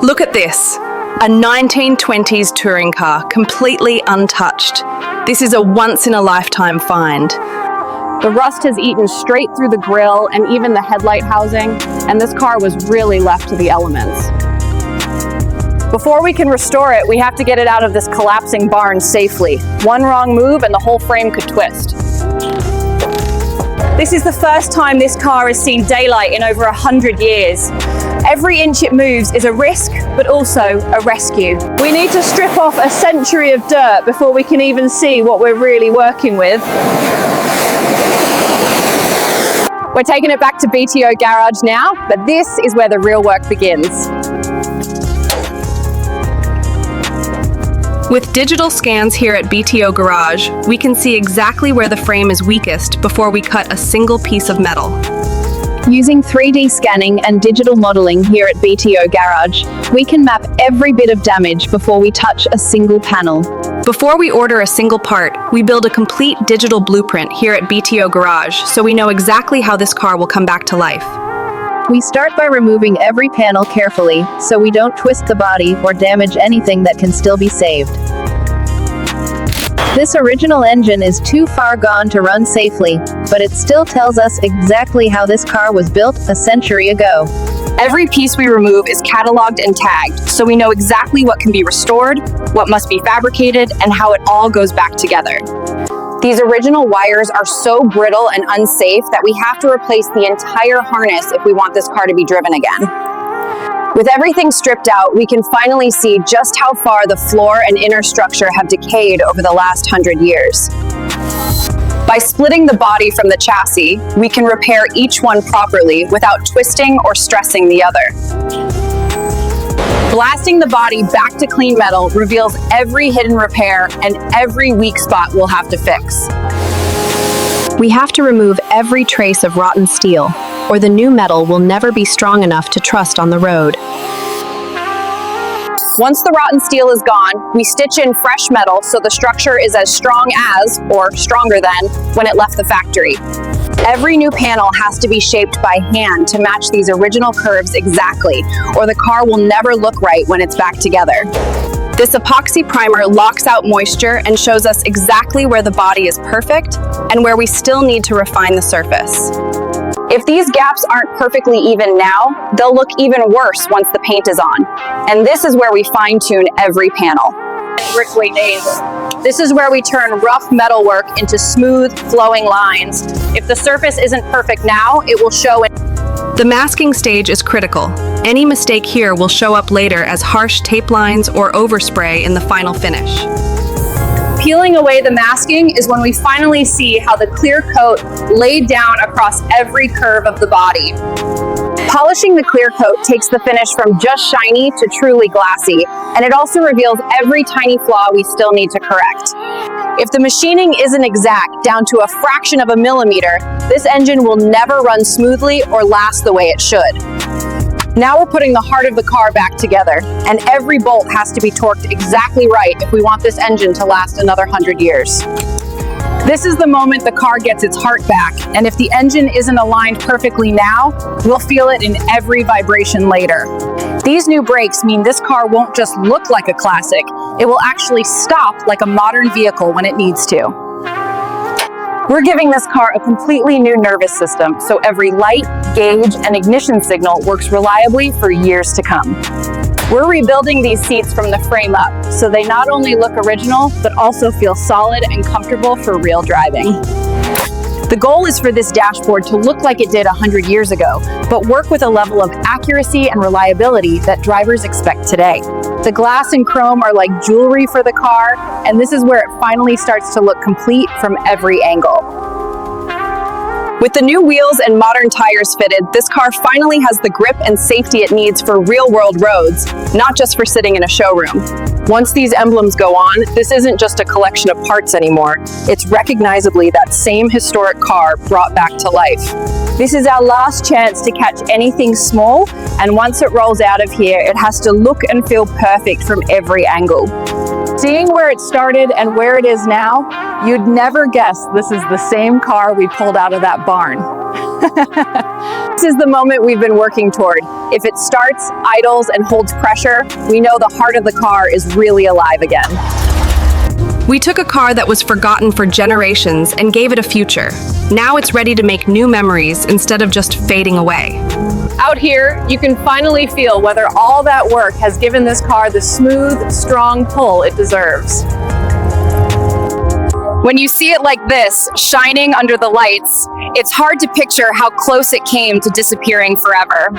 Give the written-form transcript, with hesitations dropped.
Look at this, a 1920s touring car, completely untouched. This is a once-in-a-lifetime find. The rust has eaten straight through the grille and even the headlight housing, and this car was really left to the elements. Before we can restore it, we have to get it out of this collapsing barn safely. One wrong move and the whole frame could twist. This is the first time this car has seen daylight in over 100 years. Every inch it moves is a risk, but also a rescue. We need to strip off a century of dirt before we can even see what we're really working with. We're taking it back to BTO Garage now, but this is where the real work begins. With digital scans here at BTO Garage, we can see exactly where the frame is weakest before we cut a single piece of metal. Using 3D scanning and digital modeling here at BTO Garage, we can map every bit of damage before we touch a single panel. Before we order a single part, we build a complete digital blueprint here at BTO Garage so we know exactly how this car will come back to life. We start by removing every panel carefully so we don't twist the body or damage anything that can still be saved. This original engine is too far gone to run safely, but it still tells us exactly how this car was built a century ago. Every piece we remove is cataloged and tagged, so we know exactly what can be restored, what must be fabricated, and how it all goes back together. These original wires are so brittle and unsafe that we have to replace the entire harness if we want this car to be driven again. With everything stripped out, we can finally see just how far the floor and inner structure have decayed over the last 100 years. By splitting the body from the chassis, we can repair each one properly without twisting or stressing the other. Blasting the body back to clean metal reveals every hidden repair and every weak spot we'll have to fix. We have to remove every trace of rotten steel, or the new metal will never be strong enough to trust on the road. Once the rotten steel is gone, we stitch in fresh metal so the structure is as strong as, or stronger than, when it left the factory. Every new panel has to be shaped by hand to match these original curves exactly, or the car will never look right when it's back together. This epoxy primer locks out moisture and shows us exactly where the body is perfect and where we still need to refine the surface. If these gaps aren't perfectly even now, they'll look even worse once the paint is on. And this is where we fine-tune every panel. Brickway days. This is where we turn rough metalwork into smooth, flowing lines. If the surface isn't perfect now, it will show in. The masking stage is critical. Any mistake here will show up later as harsh tape lines or overspray in the final finish. Peeling away the masking is when we finally see how the clear coat laid down across every curve of the body. Polishing the clear coat takes the finish from just shiny to truly glassy, and it also reveals every tiny flaw we still need to correct. If the machining isn't exact, down to a fraction of a millimeter, this engine will never run smoothly or last the way it should. Now we're putting the heart of the car back together, and every bolt has to be torqued exactly right if we want this engine to last another 100 years. This is the moment the car gets its heart back, and if the engine isn't aligned perfectly now, we'll feel it in every vibration later. These new brakes mean this car won't just look like a classic, it will actually stop like a modern vehicle when it needs to. We're giving this car a completely new nervous system, so every light, gauge, and ignition signal works reliably for years to come. We're rebuilding these seats from the frame up, so they not only look original, but also feel solid and comfortable for real driving. The goal is for this dashboard to look like it did 100 years ago, but work with a level of accuracy and reliability that drivers expect today. The glass and chrome are like jewelry for the car, and this is where it finally starts to look complete from every angle. With the new wheels and modern tires fitted, this car finally has the grip and safety it needs for real-world roads, not just for sitting in a showroom. Once these emblems go on, this isn't just a collection of parts anymore. It's recognizably that same historic car brought back to life. This is our last chance to catch anything small, and once it rolls out of here, it has to look and feel perfect from every angle. Seeing where it started and where it is now, you'd never guess this is the same car we pulled out of that barn. This is the moment we've been working toward. If it starts, idles, and holds pressure, we know the heart of the car is really alive again. We took a car that was forgotten for generations and gave it a future. Now it's ready to make new memories instead of just fading away. Out here, you can finally feel whether all that work has given this car the smooth, strong pull it deserves. When you see it like this, shining under the lights, it's hard to picture how close it came to disappearing forever.